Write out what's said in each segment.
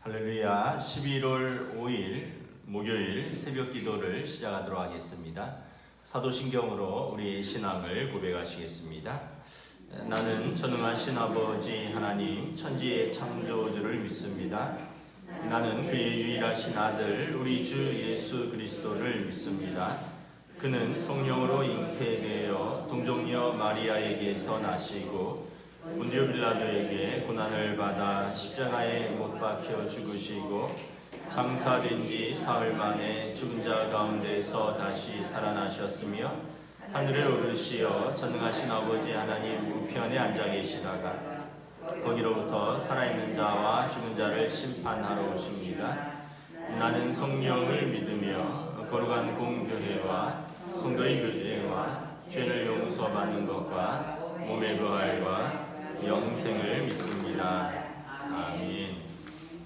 할렐루야. 11월 5일 목요일 새벽 기도를 시작하도록 하겠습니다. 사도신경으로 우리의 신앙을 고백하시겠습니다. 나는 전능하신 아버지 하나님 천지의 창조주를 믿습니다. 나는 그의 유일하신 아들 우리 주 예수 그리스도를 믿습니다. 그는 성령으로 잉태되어 동정녀 마리아에게서 나시고 본디오 빌라도에게 고난을 받아 십자가에 못 박혀 죽으시고 장사된 지 사흘 만에 죽은 자 가운데서 다시 살아나셨으며 하늘에 오르시어 전능하신 아버지 하나님 우편에 앉아 계시다가 거기로부터 살아있는 자와 죽은 자를 심판하러 오십니다. 나는 성령을 믿으며 거룩한 공교회와 성도의 교제와 죄를 용서받는 것과 몸의 부활과 영생을 믿습니다. 아멘.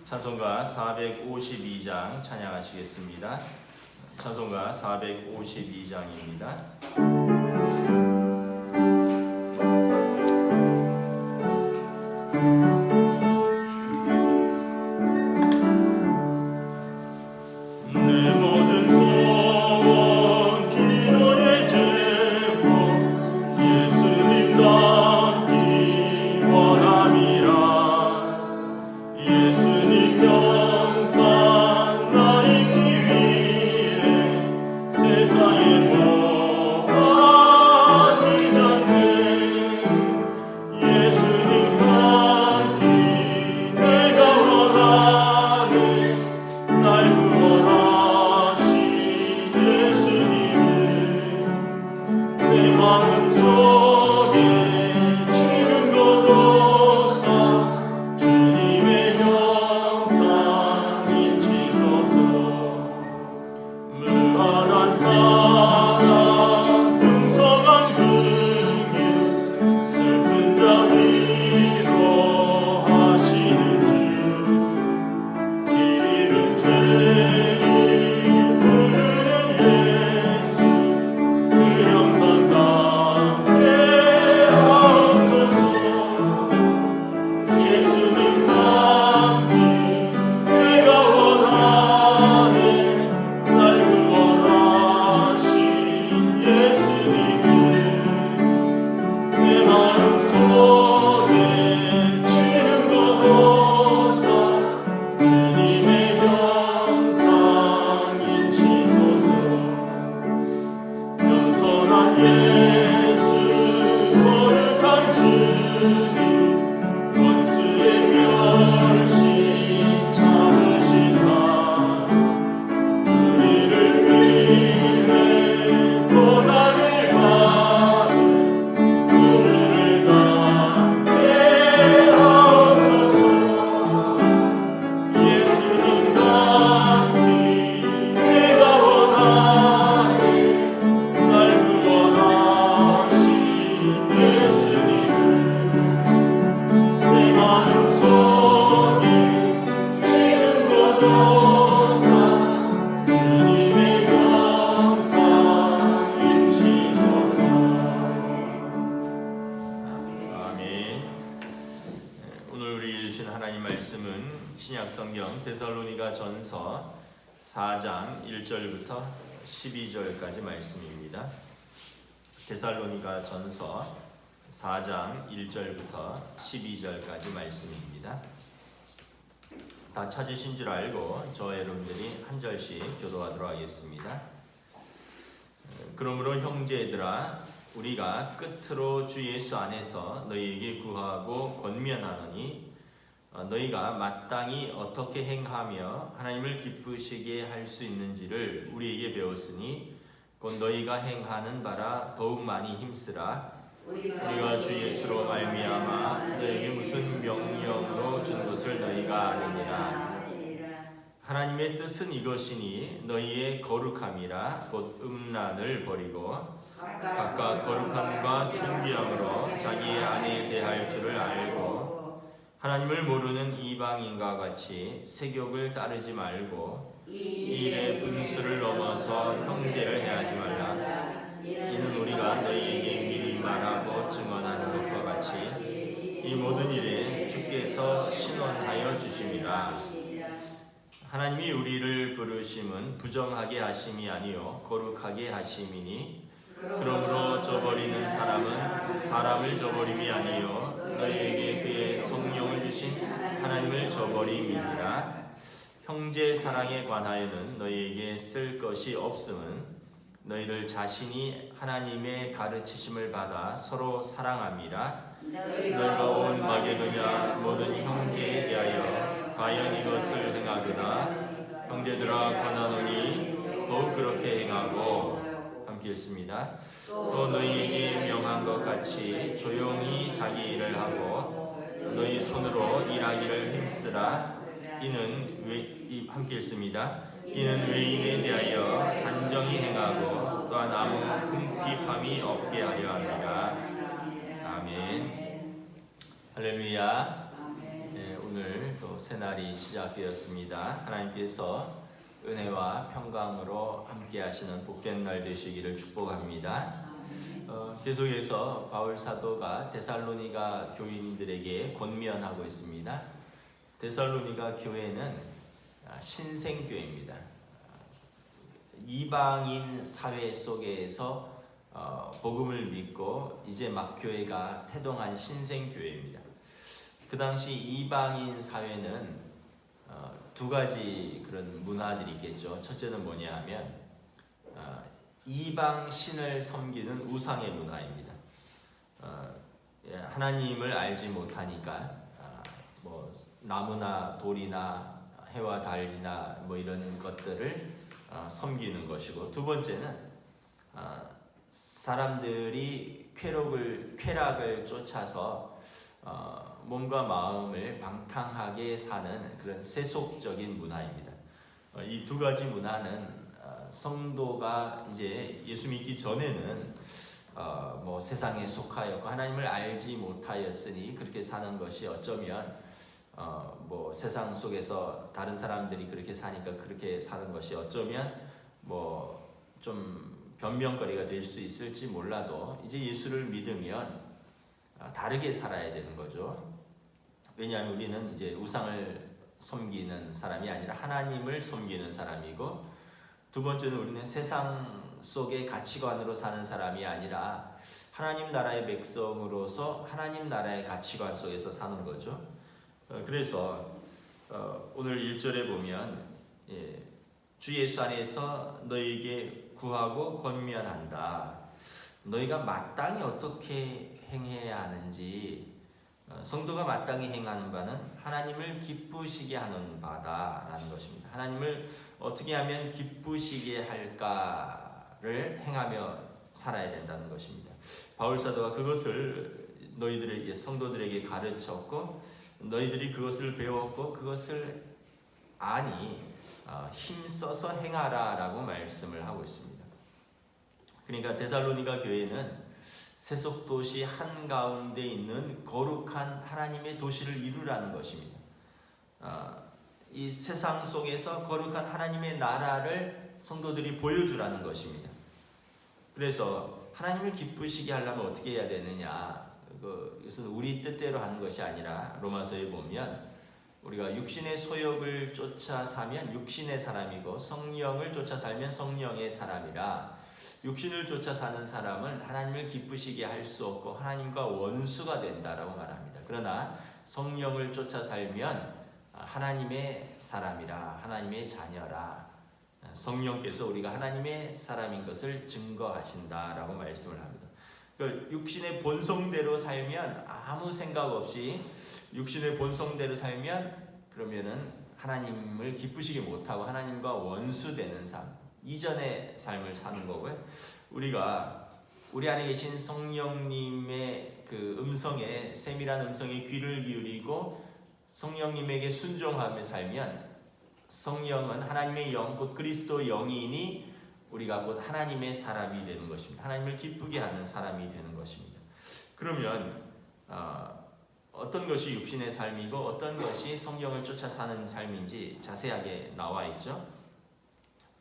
찬송가 452장 찬양하시겠습니다. 찬송가 452장입니다. 데살로니가 전서 4장 1절부터 12절까지 말씀입니다. 데살로니가 전서 4장 1절부터 12절까지 말씀입니다. 다 찾으신 줄 알고 저와 여러분들이 한 절씩 교도하도록 하겠습니다. 그러므로 형제들아 우리가 끝으로 주 예수 안에서 너희에게 구하고 권면하노니 너희가 마땅히 어떻게 행하며 하나님을 기쁘시게 할 수 있는지를 우리에게 배웠으니 곧 너희가 행하는 바라 더욱 많이 힘쓰라. 우리가 주 예수로 말미암아 너희에게 무슨 명령으로 준 것을 너희가 아느니라. 하나님의 뜻은 이것이니 너희의 거룩함이라 곧 음란을 버리고 각각 거룩함과 존귀함으로 자기의 아내에 대할 줄을 알고 하나님을 모르는 이방인과 같이 세욕을 따르지 말고 이 일의 분수를 넘어서 형제를 해하지 말라. 이는 우리가 너희에게 미리 말하고 증언하는 것과 같이 이 모든 일에 주께서 신원하여 주심이라. 하나님이 우리를 부르심은 부정하게 하심이 아니요 거룩하게 하심이니 그러므로 저버리는 사람은 사람을 저버림이 아니요 너희에게 그의 성령을 주신 하나님을 저버림이니라. 형제 사랑에 관하여는 너희에게 쓸 것이 없음은 너희들 자신이 하나님의 가르치심을 받아 서로 사랑함이라. 너희가 온 마게도냐 모든 형제에 대하여 과연 이것을 행하거나 형제들아 권하노니 또 그렇게 행하고. 함께 읽습니다. 또 너희에게 명한 것 같이 조용히 자기 일을 하고 너희 손으로 일하기를 힘쓰라. 이는 함께 읽습니다. 이는 외인에 대하여 단정히 행하고 또한 아무 궁핍함이 없게 하려 함이라. 아멘. 할렐루야. 네, 오늘 또 새날이 시작되었습니다. 하나님께서 은혜와 평강으로 함께 하시는 복된 날 되시기를 축복합니다. 계속해서 바울 사도가 데살로니가 교인들에게 권면하고 있습니다. 데살로니가 교회는 신생교회입니다. 이방인 사회 속에서 복음을 믿고 이제 막 교회가 태동한 신생교회입니다. 그 당시 이방인 사회는 두 가지 그런 문화들이 있겠죠. 첫째는 뭐냐 하면 이방 신을 섬기는 우상의 문화입니다. 하나님을 알지 못하니까 뭐 나무나 돌이나 해와 달이나 뭐 이런 것들을 섬기는 것이고, 두 번째는 사람들이 쾌락을 쫓아서 몸과 마음을 방탕하게 사는 그런 세속적인 문화입니다. 이 두 가지 문화는 성도가 이제 예수 믿기 전에는 뭐 세상에 속하였고 하나님을 알지 못하였으니 그렇게 사는 것이 어쩌면 뭐 세상 속에서 다른 사람들이 그렇게 사니까 그렇게 사는 것이 어쩌면 뭐 좀 변명거리가 될 수 있을지 몰라도 이제 예수를 믿으면 다르게 살아야 되는 거죠. 왜냐하면 우리는 이제 우상을 섬기는 사람이 아니라 하나님을 섬기는 사람이고, 두 번째는 우리는 세상 속의 가치관으로 사는 사람이 아니라 하나님 나라의 백성으로서 하나님 나라의 가치관 속에서 사는 거죠. 그래서 오늘 1절에 보면 주 예수 안에서 너희에게 구하고 권면한다. 너희가 마땅히 어떻게 행해야 하는지, 성도가 마땅히 행하는 바는 하나님을 기쁘시게 하는 바다라는 것입니다. 하나님을 어떻게 하면 기쁘시게 할까를 행하며 살아야 된다는 것입니다. 바울 사도가 그것을 너희들에게, 성도들에게 가르쳤고, 너희들이 그것을 배웠고 그것을 아니 힘써서 행하라 라고 말씀을 하고 있습니다. 그러니까 데살로니가 교회는 세속 도시 한가운데 있는 거룩한 하나님의 도시를 이루라는 것입니다. 이 세상 속에서 거룩한 하나님의 나라를 성도들이 보여주라는 것입니다. 그래서 하나님을 기쁘시게 하려면 어떻게 해야 되느냐, 이것은 우리 뜻대로 하는 것이 아니라 로마서에 보면 우리가 육신의 소욕을 쫓아 사면 육신의 사람이고 성령을 쫓아 살면 성령의 사람이라, 육신을 쫓아 사는 사람은 하나님을 기쁘시게 할 수 없고 하나님과 원수가 된다라고 말합니다. 그러나 성령을 쫓아 살면 하나님의 사람이라, 하나님의 자녀라, 성령께서 우리가 하나님의 사람인 것을 증거하신다라고 말씀을 합니다. 육신의 본성대로 살면, 아무 생각 없이 육신의 본성대로 살면 그러면은 하나님을 기쁘시게 못하고 하나님과 원수되는 삶, 이전의 삶을 사는 거고요. 우리가 우리 안에 계신 성령님의 그 음성에, 세밀한 음성에 귀를 기울이고 성령님에게 순종하며 살면, 성령은 하나님의 영, 곧 그리스도 영이니 우리가 곧 하나님의 사람이 되는 것입니다. 하나님을 기쁘게 하는 사람이 되는 것입니다. 그러면 어떤 것이 육신의 삶이고 어떤 것이 성령을 쫓아 사는 삶인지 자세하게 나와 있죠.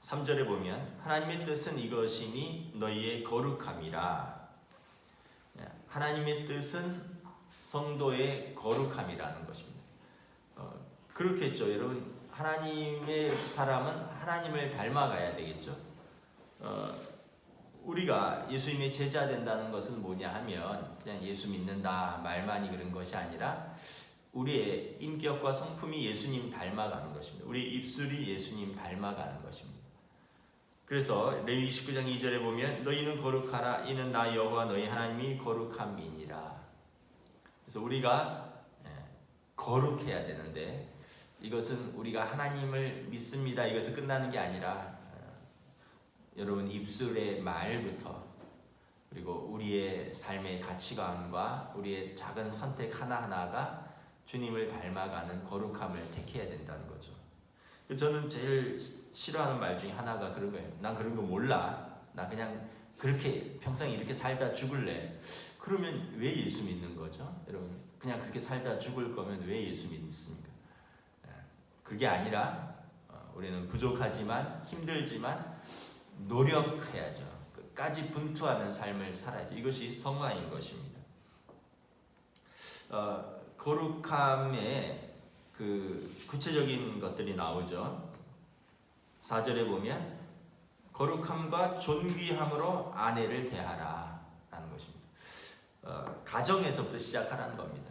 3절에 보면 하나님의 뜻은 이것이니 너희의 거룩함이라. 하나님의 뜻은 성도의 거룩함이라는 것입니다. 그렇겠죠. 여러분, 하나님의 사람은 하나님을 닮아가야 되겠죠. 우리가 예수님의 제자 된다는 것은 뭐냐 하면 그냥 예수 믿는다 말만이 그런 것이 아니라 우리의 인격과 성품이 예수님 닮아가는 것입니다. 우리 입술이 예수님 닮아가는 것입니다. 그래서 레위기 19장 2절에 보면 너희는 거룩하라 이는 나 여호와 너희 하나님이 거룩함이니라. 그래서 우리가 거룩해야 되는데 이것은 우리가 하나님을 믿습니다 이것은 끝나는 게 아니라 여러분 입술의 말부터 그리고 우리의 삶의 가치관과 우리의 작은 선택 하나하나가 주님을 닮아가는 거룩함을 택해야 된다는 거죠. 저는 제일 싫어하는 말 중에 하나가 그런 거예요. 난 그런 거 몰라. 나 그냥 그렇게 평생 이렇게 살다 죽을래. 그러면 왜 예수 믿는 거죠? 여러분 그냥 그렇게 살다 죽을 거면 왜 예수 믿습니까? 그게 아니라 우리는 부족하지만 힘들지만 노력해야죠. 끝까지 분투하는 삶을 살아야죠. 이것이 성화인 것입니다. 거룩함의 그 구체적인 것들이 나오죠. 4절에 보면 거룩함과 존귀함으로 아내를 대하라 라는 것입니다. 가정에서부터 시작하라는 겁니다.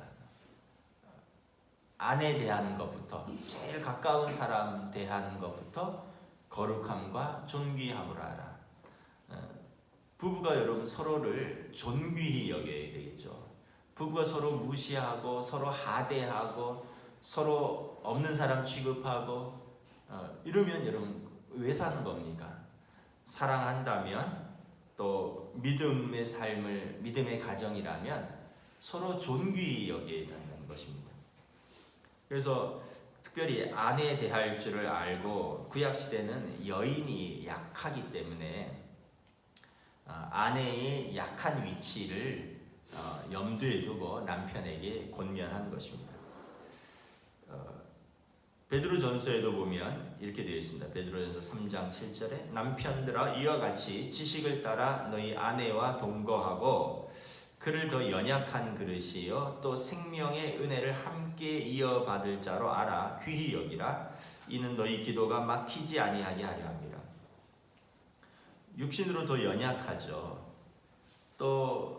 아내 대하는 것부터 제일 가까운 사람 대하는 것부터 거룩함과 존귀함으로 하라. 부부가 여러분 서로를 존귀히 여겨야 되겠죠. 부부가 서로 무시하고 서로 하대하고 서로 없는 사람 취급하고 이러면 여러분 왜 사는 겁니까? 사랑한다면 또 믿음의 삶을 믿음의 가정이라면 서로 존귀히 여겨야 된다는 것입니다. 그래서 특별히 아내에 대할 줄을 알고 구약시대는 여인이 약하기 때문에 아내의 약한 위치를 염두에 두고 남편에게 권면한 것입니다. 베드로전서에도 보면 이렇게 되어 있습니다. 베드로전서 3장 7절에 남편들아 이와 같이 지식을 따라 너희 아내와 동거하고 그를 더 연약한 그릇이요 또 생명의 은혜를 함께 이어받을 자로 알아 귀히 여기라. 이는 너희 기도가 막히지 아니하게 하려 함이라. 육신으로 더 연약하죠. 또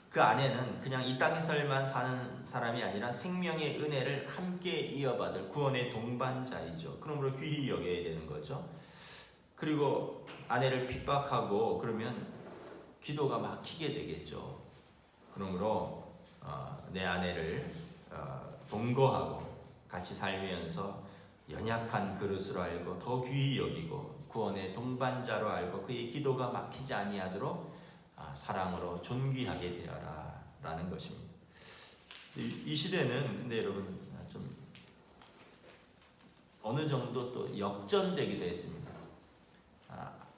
그 아내는 그냥 이 땅에서만 사는 사람이 아니라 생명의 은혜를 함께 이어받을 구원의 동반자이죠. 그러므로 귀히 여겨야 되는 거죠. 그리고 아내를 핍박하고 그러면 기도가 막히게 되겠죠. 그러므로 내 아내를 동거하고 같이 살면서 연약한 그릇으로 알고 더 귀히 여기고 구원의 동반자로 알고 그의 기도가 막히지 아니하도록 사랑으로 존귀하게 되어라 라는 것입니다. 이 시대는 근데 여러분 좀 어느 정도 또 역전되기도 했습니다.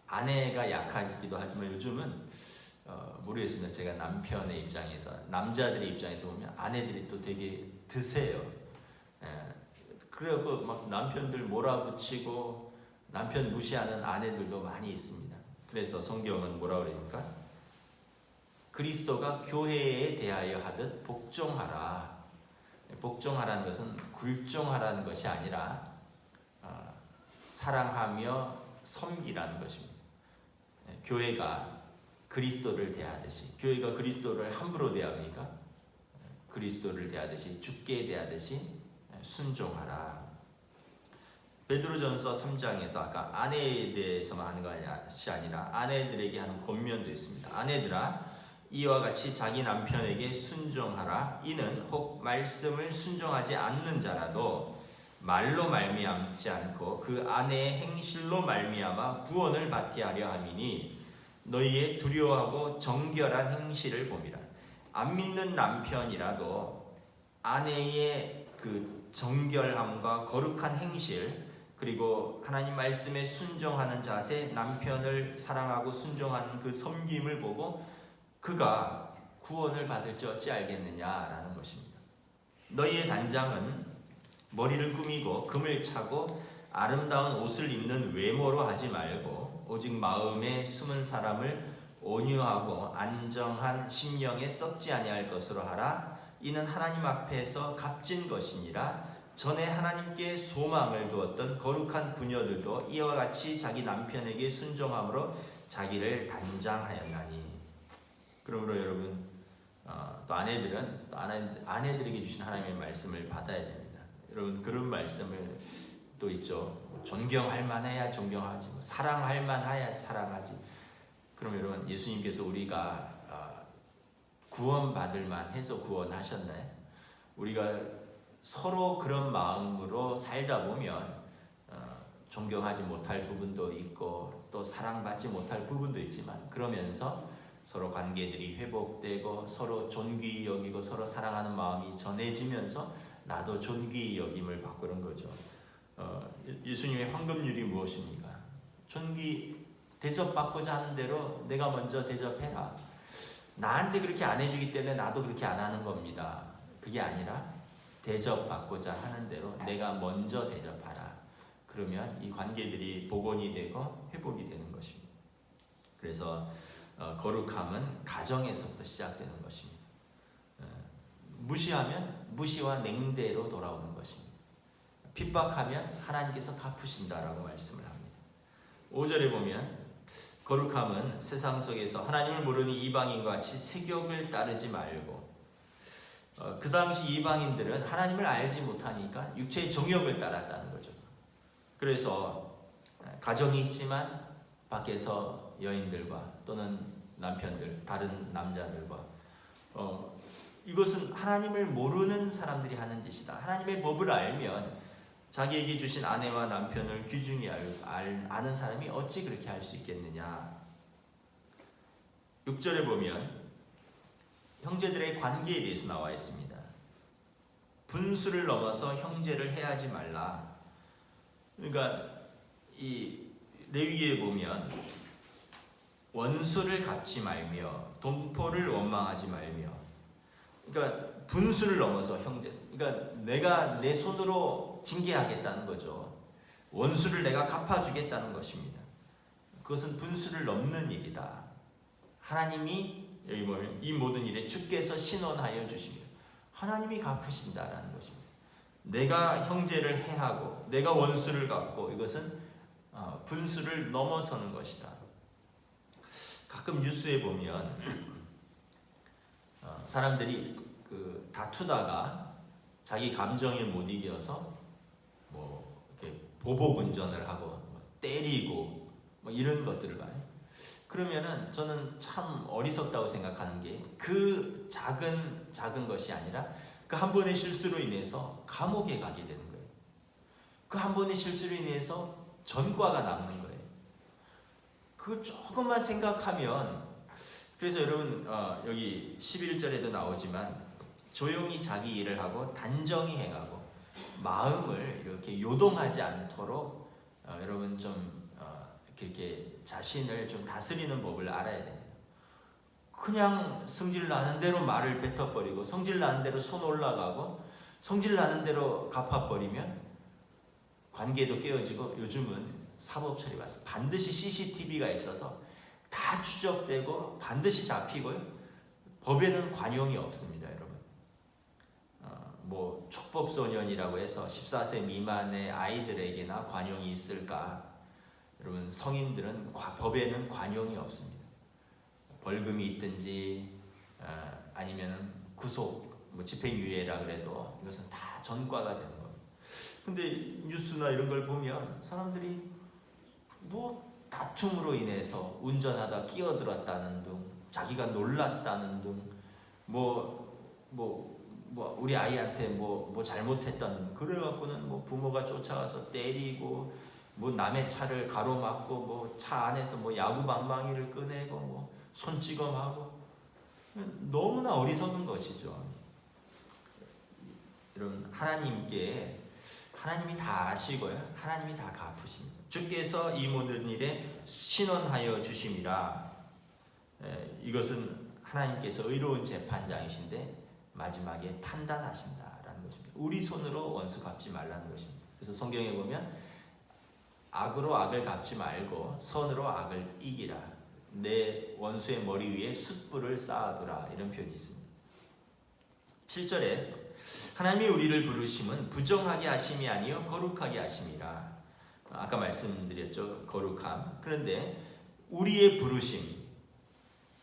아내가 약하기도 하지만 요즘은 모르겠습니다. 제가 남편의 입장에서 남자들의 입장에서 보면 아내들이 또 되게 드세요. 그래갖고 막 남편들 몰아붙이고 남편 무시하는 아내들도 많이 있습니다. 그래서 성경은 뭐라 그럽니까? 그리스도가 교회에 대하여 하듯 복종하라. 복종하라는 것은 굴종하라는 것이 아니라 사랑하며 섬기라는 것입니다. 교회가 그리스도를 대하듯이 교회가 그리스도를 함부로 대합니까? 그리스도를 대하듯이 주께 대하듯이 순종하라. 베드로전서 3장에서 아까 아내에 대해서만 하는 것이 아니라 아내들에게 하는 권면도 있습니다. 아내들아 이와 같이 자기 남편에게 순종하라. 이는 혹 말씀을 순종하지 않는 자라도 말로 말미암지 않고 그 아내의 행실로 말미암아 구원을 받게 하려 함이니 너희의 두려워하고 정결한 행실을 봄이라. 안 믿는 남편이라도 아내의 그 정결함과 거룩한 행실 그리고 하나님 말씀에 순종하는 자세 남편을 사랑하고 순종하는 그 섬김을 보고 그가 구원을 받을지 어찌 알겠느냐라는 것입니다. 너희의 단장은 머리를 꾸미고 금을 차고 아름다운 옷을 입는 외모로 하지 말고 오직 마음에 숨은 사람을 온유하고 안정한 심령에 썩지 아니할 것으로 하라. 이는 하나님 앞에서 값진 것이니라. 전에 하나님께 소망을 두었던 거룩한 부녀들도 이와 같이 자기 남편에게 순종함으로 자기를 단장하였나니. 그러므로 여러분, 또 아내들은 또 아내들에게 주신 하나님의 말씀을 받아야 됩니다. 여러분, 그런 말씀을 또 있죠. 존경할 만해야 존경하지, 사랑할 만해야 사랑하지. 그럼 여러분, 예수님께서 우리가 구원받을 만해서 구원하셨나요? 우리가 서로 그런 마음으로 살다 보면 존경하지 못할 부분도 있고 또 사랑받지 못할 부분도 있지만, 그러면서 서로 관계들이 회복되고 서로 존귀히 여기고 서로 사랑하는 마음이 전해지면서 나도 존귀히 여김을 받고 그런 거죠. 예수님의 황금률이 무엇입니까? 존귀 대접받고자 하는 대로 내가 먼저 대접해라. 나한테 그렇게 안 해주기 때문에 나도 그렇게 안 하는 겁니다. 그게 아니라 대접받고자 하는 대로 내가 먼저 대접하라. 그러면 이 관계들이 복원이 되고 회복이 되는 것입니다. 그래서 거룩함은 가정에서부터 시작되는 것입니다. 무시하면 무시와 냉대로 돌아오는 것입니다. 핍박하면 하나님께서 갚으신다라고 말씀을 합니다. 5절에 보면 거룩함은 세상 속에서 하나님을 모르는 이방인과 같이 세욕을 따르지 말고, 그 당시 이방인들은 하나님을 알지 못하니까 육체의 정욕을 따랐다는 거죠. 그래서 가정이 있지만 밖에서 여인들과 또는 남편들, 다른 남자들과 이것은 하나님을 모르는 사람들이 하는 짓이다. 하나님의 법을 알면 자기에게 주신 아내와 남편을 귀중히 아는 사람이 어찌 그렇게 할 수 있겠느냐. 6절에 보면 형제들의 관계에 대해서 나와 있습니다. 분수를 넘어서 형제를 해하지 말라. 그러니까 이 레위기에 보면 원수를 갚지 말며 동포를 원망하지 말며, 그러니까 분수를 넘어서 형제, 그러니까 내가 내 손으로 징계하겠다는 거죠. 원수를 내가 갚아주겠다는 것입니다. 그것은 분수를 넘는 일이다. 하나님이 여기 보면 이 모든 일에 주께서 신원하여 주십니다. 하나님이 갚으신다라는 것입니다. 내가 형제를 해하고 내가 원수를 갚고, 이것은 분수를 넘어서는 것이다. 가끔 뉴스에 보면 사람들이 다투다가 자기 감정에 못 이겨서 이렇게 보복 운전을 하고 때리고 이런 것들을 봐요. 그러면은 저는 참 어리석다고 생각하는 게, 그 작은 것이 아니라 그 한 번의 실수로 인해서 감옥에 가게 되는 거예요. 그 한 번의 실수로 인해서 전과가 남는 거예요. 그 조금만 생각하면, 그래서 여러분 여기 11절에도 나오지만 조용히 자기 일을 하고 단정히 행하고 마음을 이렇게 요동하지 않도록 여러분 좀 이렇게 자신을 좀 다스리는 법을 알아야 됩니다. 그냥 성질 나는 대로 말을 뱉어버리고 성질 나는 대로 손 올라가고 성질 나는 대로 갚아버리면 관계도 깨어지고, 요즘은 사법 처리 받습니다. 반드시 CCTV가 있어서 다 추적되고 반드시 잡히고요. 법에는 관용이 없습니다, 여러분. 촉법소년이라고 해서 14세 미만의 아이들에게나 관용이 있을까? 여러분, 성인들은 법에는 관용이 없습니다. 벌금이 있든지 아니면 구속, 집행유예라 그래도 이것은 다 전과가 되는 겁니다. 근데 뉴스나 이런 걸 보면 사람들이 다툼으로 인해서 운전하다 끼어들었다는 등, 자기가 놀랐다는 등, 우리 아이한테 잘못했다는, 그래갖고는 부모가 쫓아가서 때리고, 남의 차를 가로막고, 차 안에서 야구방망이를 꺼내고, 손찌검하고, 너무나 어리석은 것이죠. 여러분, 하나님이 다 아시고요, 하나님이 다 갚으십니다. 주께서 이 모든 일에 신원하여 주심이라. 이것은 하나님께서 의로운 재판장이신데 마지막에 판단하신다라는 것입니다. 우리 손으로 원수 갚지 말라는 것입니다. 그래서 성경에 보면 악으로 악을 갚지 말고 선으로 악을 이기라. 내 원수의 머리 위에 숯불을 쌓아두라. 이런 표현이 있습니다. 7절에 하나님이 우리를 부르심은 부정하게 하심이 아니요 거룩하게 하심이라. 아까 말씀드렸죠. 거룩함. 그런데 우리의 부르심,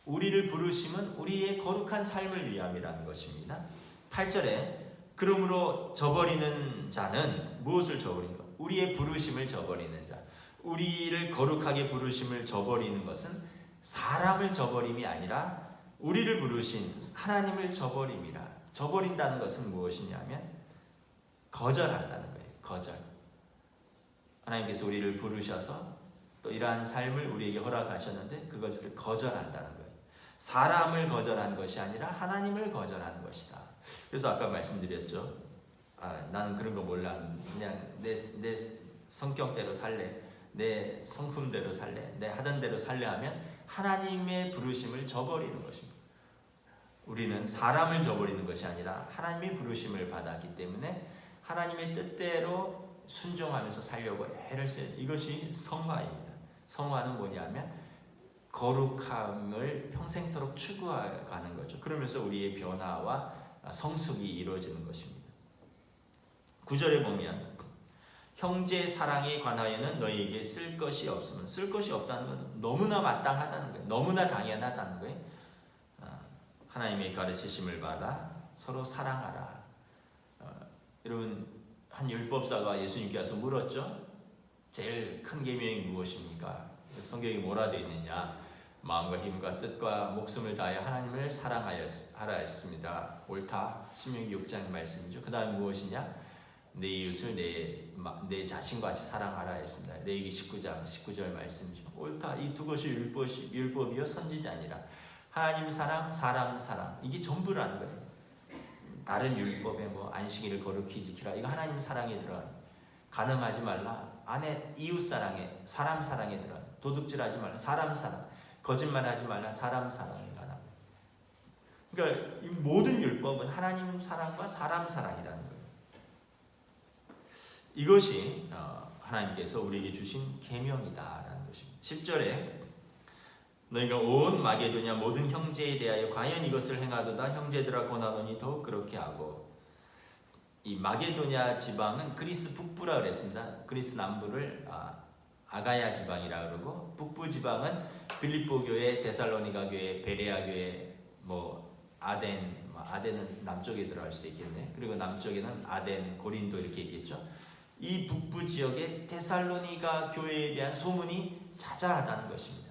우리를 부르심은 우리의 거룩한 삶을 위함이라는 것입니다. 8절에 그러므로 저버리는 자는 무엇을 저버린가? 우리의 부르심을 저버리는 자. 우리를 거룩하게 부르심을 저버리는 것은 사람을 저버림이 아니라 우리를 부르신 하나님을 저버림이라. 저버린다는 것은 무엇이냐면 거절한다는 거예요. 거절. 하나님께서 우리를 부르셔서 또 이러한 삶을 우리에게 허락하셨는데 그것을 거절한다는 거예요. 사람을 거절한 것이 아니라 하나님을 거절하는 것이다. 그래서 아까 말씀드렸죠. 나는 그런 거 몰라. 그냥 내 성격대로 살래. 내 성품대로 살래. 내 하던 대로 살래 하면 하나님의 부르심을 저버리는 것입니다. 우리는 사람을 저버리는 것이 아니라 하나님의 부르심을 받았기 때문에 하나님의 뜻대로 순종하면서 살려고 애를 쓰는 이것이 성화입니다. 성화는 뭐냐면 거룩함을 평생토록 추구하는 거죠. 그러면서 우리의 변화와 성숙이 이루어지는 것입니다. 9절에 보면 형제 사랑에 관하여는 너희에게 쓸 것이 없으면, 쓸 것이 없다는 건 너무나 마땅하다는 거예요. 너무나 당연하다는 거예요. 하나님의 가르치심을 받아 서로 사랑하라. 여러분 한 율법사가 예수님께 와서 물었죠. 제일 큰 계명이 무엇입니까? 성경에 뭐라 되어 있느냐? 마음과 힘과 뜻과 목숨을 다하여 하나님을 사랑하라 했습니다. 옳다. 신명기 6장의 말씀이죠. 그 다음 무엇이냐? 내 이웃을 내 자신과 같이 사랑하라 했습니다. 레위기 19장 19절 말씀이죠. 옳다. 이 두 것이 율법이요 선지자니라. 하나님 사랑, 사람 사랑. 이게 전부라는 거예요. 다른 율법에 뭐 안식일을 거룩히 지키라. 이거 하나님 사랑에 들어가는. 간음하지 말라. 아내 이웃 사랑에, 사람 사랑에 들어가는. 도둑질하지 말라. 사람 사랑. 거짓말하지 말라. 사람 사랑에 관한. 그러니까 이 모든 율법은 하나님 사랑과 사람 사랑이라는 거예요. 이것이 하나님께서 우리에게 주신 계명이다라는 것입니다. 10절에 너희가 온 마게도냐 모든 형제에 대하여 과연 이것을 행하도다 형제들아 권하노니 더욱 그렇게 하고. 이 마게도냐 지방은 그리스 북부라 그랬습니다. 그리스 남부를 아가야 지방이라 그러고 북부 지방은 빌립보 교회, 데살로니가 교회, 베레아 교회, 뭐 아덴은 남쪽에 들어갈 수도 있겠네. 그리고 남쪽에는 아덴, 고린도 이렇게 있겠죠. 이 북부 지역의 데살로니가 교회에 대한 소문이 자자하다는 것입니다.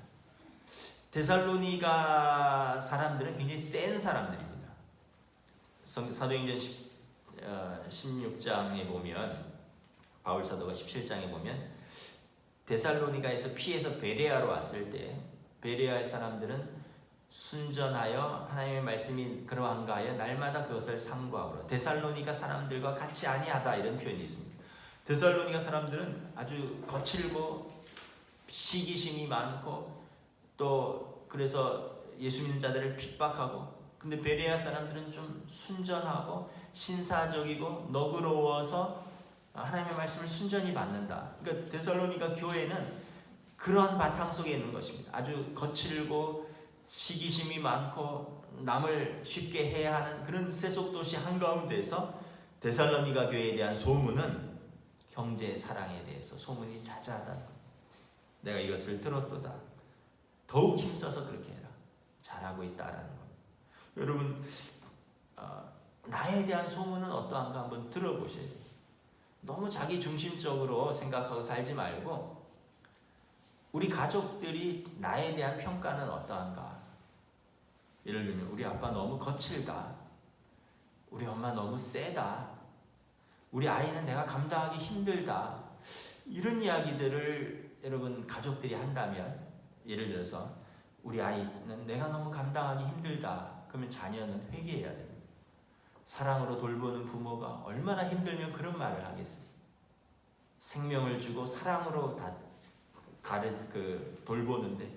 데살로니가 사람들은 굉장히 센 사람들입니다. 사도행전 16장에 보면 바울 사도가 17장에 보면 데살로니가에서 피해서 베레아로 왔을 때 베레아의 사람들은 순전하여 하나님의 말씀이 그러한가 하여 날마다 그것을 상고하므로 데살로니가 사람들과 같이 아니하다 이런 표현이 있습니다. 데살로니가 사람들은 아주 거칠고 시기심이 많고 또 그래서 예수 믿는 자들을 핍박하고, 근데 베레아 사람들은 좀 순전하고 신사적이고 너그러워서 하나님의 말씀을 순전히 받는다. 그러니까 데살로니가 교회는 그런 바탕 속에 있는 것입니다. 아주 거칠고 시기심이 많고 남을 쉽게 해야 하는 그런 세속도시 한가운데에서 데살로니가 교회에 대한 소문은 형제의 사랑에 대해서 소문이 자자하다. 내가 이것을 들었도다. 더욱 힘써서 그렇게 해라. 잘하고 있다라는 것. 여러분 나에 대한 소문은 어떠한가 한번 들어보셔야 돼요. 너무 자기 중심적으로 생각하고 살지 말고 우리 가족들이 나에 대한 평가는 어떠한가. 예를 들면 우리 아빠 너무 거칠다. 우리 엄마 너무 세다. 우리 아이는 내가 감당하기 힘들다. 이런 이야기들을 여러분 가족들이 한다면, 예를 들어서 우리 아이는 내가 너무 감당하기 힘들다. 그러면 자녀는 회개해야 됩니다. 사랑으로 돌보는 부모가 얼마나 힘들면 그런 말을 하겠어요. 생명을 주고 사랑으로 다 돌보는데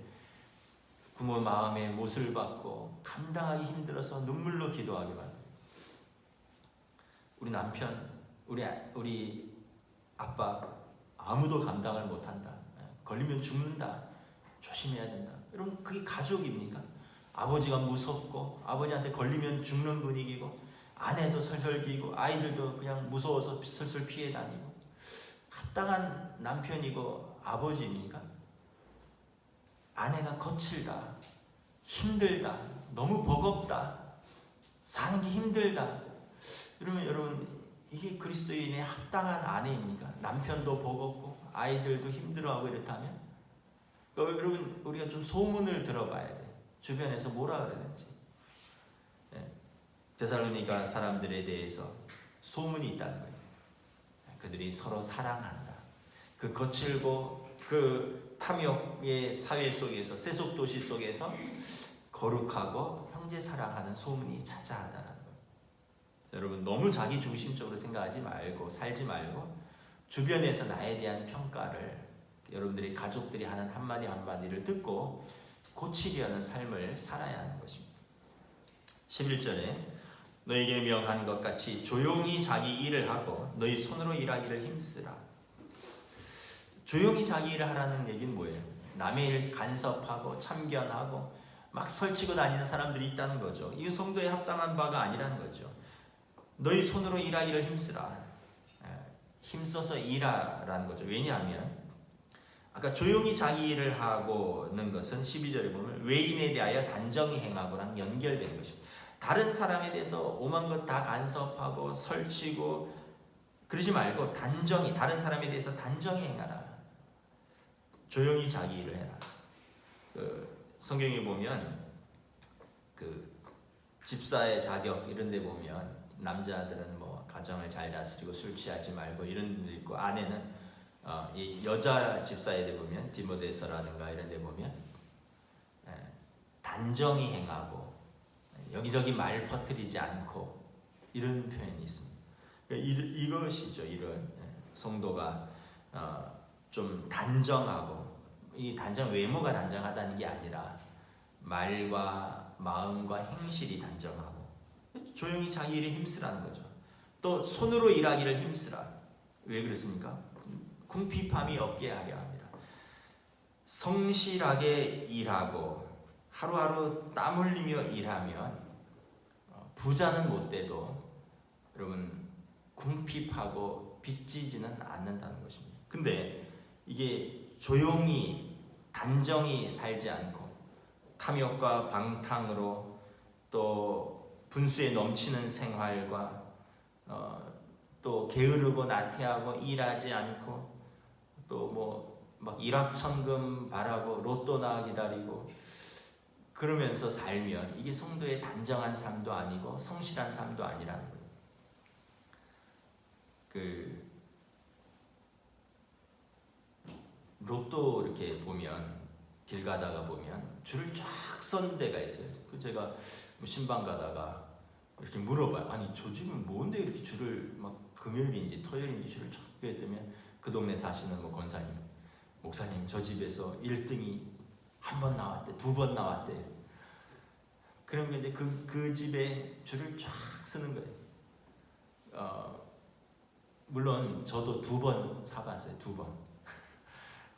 부모 마음에 못을 받고 감당하기 힘들어서 눈물로 기도하게 만듭니다. 우리 남편, 우리 아빠 아무도 감당을 못한다. 걸리면 죽는다. 조심해야 된다. 여러분 그게 가족입니까? 아버지가 무섭고 아버지한테 걸리면 죽는 분위기고 아내도 설설 기고 아이들도 그냥 무서워서 슬슬 피해 다니고 합당한 남편이고 아버지입니까? 아내가 거칠다, 힘들다, 너무 버겁다, 사는 게 힘들다. 그러면 여러분 이게 그리스도인의 합당한 아내입니까? 남편도 버겁고 아이들도 힘들어하고 이렇다면 그러니까 여러분 우리가 좀 소문을 들어봐야 돼. 주변에서 뭐라 그러는지. 데살로니가 사람들에 대해서 소문이 있다는 거예요. 그들이 서로 사랑한다. 그 거칠고 그 탐욕의 사회 속에서 세속 도시 속에서 거룩하고 형제 사랑하는 소문이 자자하다는 거예요. 여러분 너무 자기 중심적으로 생각하지 말고 살지 말고 주변에서 나에 대한 평가를 여러분들이 가족들이 하는 한마디 한마디를 듣고 고치려는 삶을 살아야 하는 것입니다. 11절에 너에게 명한 것 같이 조용히 자기 일을 하고 너희 손으로 일하기를 힘쓰라. 조용히 자기 일을 하라는 얘기는 뭐예요? 남의 일 간섭하고 참견하고 막 설치고 다니는 사람들이 있다는 거죠. 이 성도에 합당한 바가 아니라는 거죠. 너희 손으로 일하기를 힘쓰라. 힘써서 일하라는 거죠. 왜냐하면 아까 조용히 자기 일을 하고는 것은 12절에 보면 외인에 대하여 단정히 행하고랑 연결되는 것입니다. 다른 사람에 대해서 오만 것 다 간섭하고 설치고 그러지 말고 단정히 다른 사람에 대해서 단정히 행하라. 조용히 자기 일을 해라. 성경에 보면 집사의 자격 이런 데 보면 남자들은 뭐 가정을 잘 다스리고 술 취하지 말고 이런 데도 있고 아내는 이 여자 집사에 대 보면 디모데서라든가 이런 데 보면 단정히 행하고 여기저기 말 퍼뜨리지 않고 이런 표현이 있습니다. 이것이죠. 이런 성도가 좀 단정하고 이 단정 외모가 단정하다는 게 아니라 말과 마음과 행실이 단정하고 조용히 자기 일에 힘쓰라는 거죠. 또 손으로 일하기를 힘쓰라. 왜 그렇습니까? 궁핍함이 없게 하려 합니다. 성실하게 일하고 하루하루 땀 흘리며 일하면 부자는 못 돼도 여러분 궁핍하고 빚지지는 않는다는 것입니다. 근데 이게 조용히 단정히 살지 않고 탐욕과 방탕으로 또 분수에 넘치는 생활과 또 게으르고 나태하고 일하지 않고 또 뭐 막 일확천금 바라고 로또나 기다리고 그러면서 살면 이게 성도의 단정한 삶도 아니고 성실한 삶도 아니라는 거예요. 로또 이렇게 보면 길 가다가 보면 줄을 쫙 선 데가 있어요. 제가 신방 가다가 이렇게 물어봐요. 아니 저 집은 뭔데 이렇게 줄을 막 금요일인지 토요일인지 줄을 쫙 했더면 그 동네 사시는 뭐 권사님, 목사님 저 집에서 1등이 한 번 나왔대, 2번 나왔대. 그러면 이제 그 집에 줄을 쫙 서는 거예요. 물론 저도 2번 사봤어요. 2번.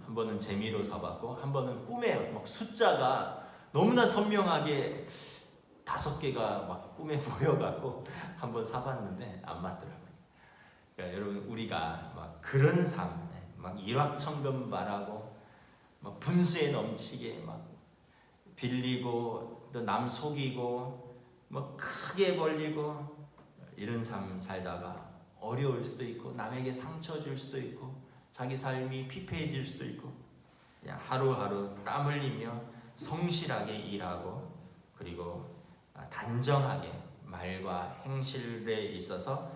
한 번은 재미로 사봤고 한 번은 꿈에 막 숫자가 너무나 선명하게 5개가 막 꿈에 보여갖고 한 번 사봤는데 안 맞더라고요. 그러니까 여러분 우리가 막 그런 삶, 막 일확천금 바라고 막 분수에 넘치게 막 빌리고 또 남 속이고 뭐 크게 벌리고 이런 삶 살다가 어려울 수도 있고 남에게 상처 줄 수도 있고 자기 삶이 피폐해질 수도 있고 그냥 하루하루 땀 흘리며 성실하게 일하고 그리고 단정하게 말과 행실에 있어서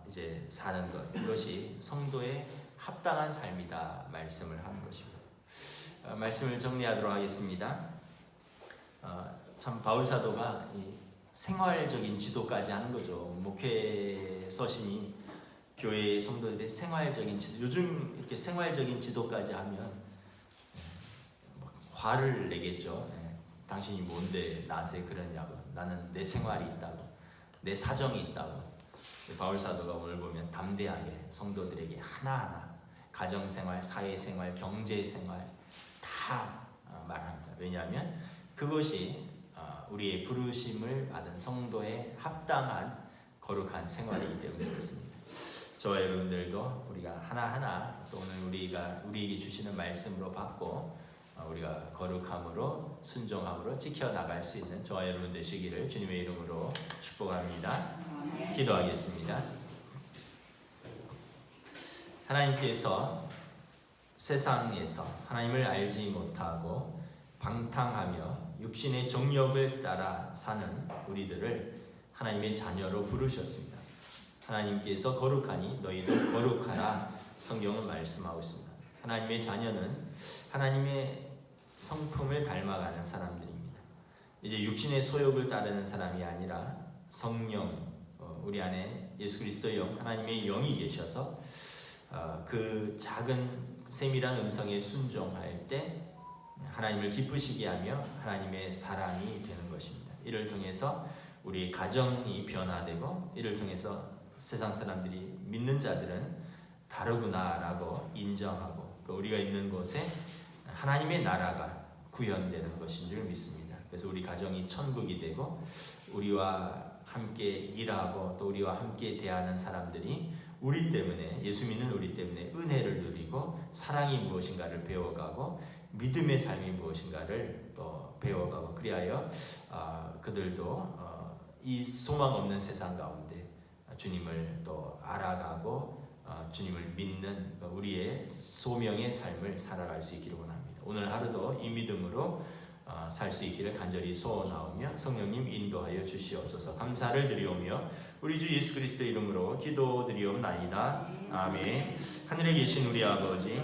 이제 사는 것 이것이 성도의 합당한 삶이다 말씀을 하는 것입니다. 말씀을 정리하도록 하겠습니다. 참 바울 사도가 이 생활적인 지도까지 하는 거죠. 목회 서신이 교회 성도들의 생활적인 지도. 요즘 이렇게 생활적인 지도까지 하면 화를 내겠죠. 당신이 뭔데 나한테 그러냐고. 나는 내 생활이 있다고. 내 사정이 있다고. 바울 사도가 오늘 보면 담대하게 성도들에게 하나하나 가정생활, 사회생활, 경제생활 다 말합니다. 왜냐하면 그것이 우리의 부르심을 받은 성도의 합당한 거룩한 생활이기 때문에 그렇습니다. 저와 여러분들도 우리가 하나하나 또 오늘 우리에게 주시는 말씀으로 받고 우리가 거룩함으로 순종함으로 지켜나갈 수 있는 저와 여러분 되시기를 주님의 이름으로 축복합니다. 기도하겠습니다. 하나님께서 세상에서 하나님을 알지 못하고 방탕하며 육신의 정욕을 따라 사는 우리들을 하나님의 자녀로 부르셨습니다. 하나님께서 거룩하니 너희는 거룩하라 성경은 말씀하고 있습니다. 하나님의 자녀는 하나님의 성품을 닮아가는 사람들입니다. 이제 육신의 소욕을 따르는 사람이 아니라 성령, 우리 안에 예수 그리스도의 영, 하나님의 영이 계셔서 그 작은 세밀한 음성에 순종할 때 하나님을 기쁘시게 하며 하나님의 사람이 되는 것입니다. 이를 통해서 우리 가정이 변화되고 이를 통해서 세상 사람들이 믿는 자들은 다르구나라고 인정하고 우리가 있는 곳에 하나님의 나라가 구현되는 것인 줄 믿습니다. 그래서 우리 가정이 천국이 되고 우리와 함께 일하고 또 우리와 함께 대하는 사람들이 우리 때문에 예수 믿는 우리 때문에 은혜를 누리고 사랑이 무엇인가를 배워가고 믿음의 삶이 무엇인가를 또 배워가고 그리하여 그들도 이 소망 없는 세상 가운데 주님을 또 알아가고 주님을 믿는 우리의 소명의 삶을 살아갈 수 있기를 원합니다. 오늘 하루도 이 믿음으로 살 수 있기를 간절히 소원하오며 성령님 인도하여 주시옵소서. 감사를 드리오며 우리 주 예수 그리스도의 이름으로 기도드리옵나이다. 아멘. 하늘에 계신 우리 아버지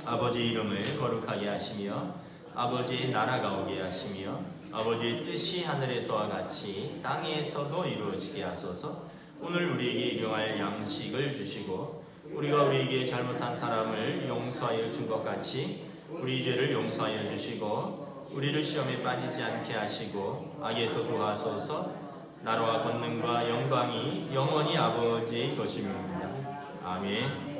이름을 거룩하게 하시며 아버지의 나라가 오게 하시며 아버지의 뜻이 하늘에서와 같이 땅에서도 이루어지게 하소서. 오늘 우리에게 일용할 양식을 주시고 우리가 우리에게 잘못한 사람을 용서하여 준 것 같이 우리 죄를 용서하여 주시고 우리를 시험에 빠지지 않게 하시고 악에서 구하소서. 나라와 권능과 영광이 영원히 아버지의 것입니다. 아멘.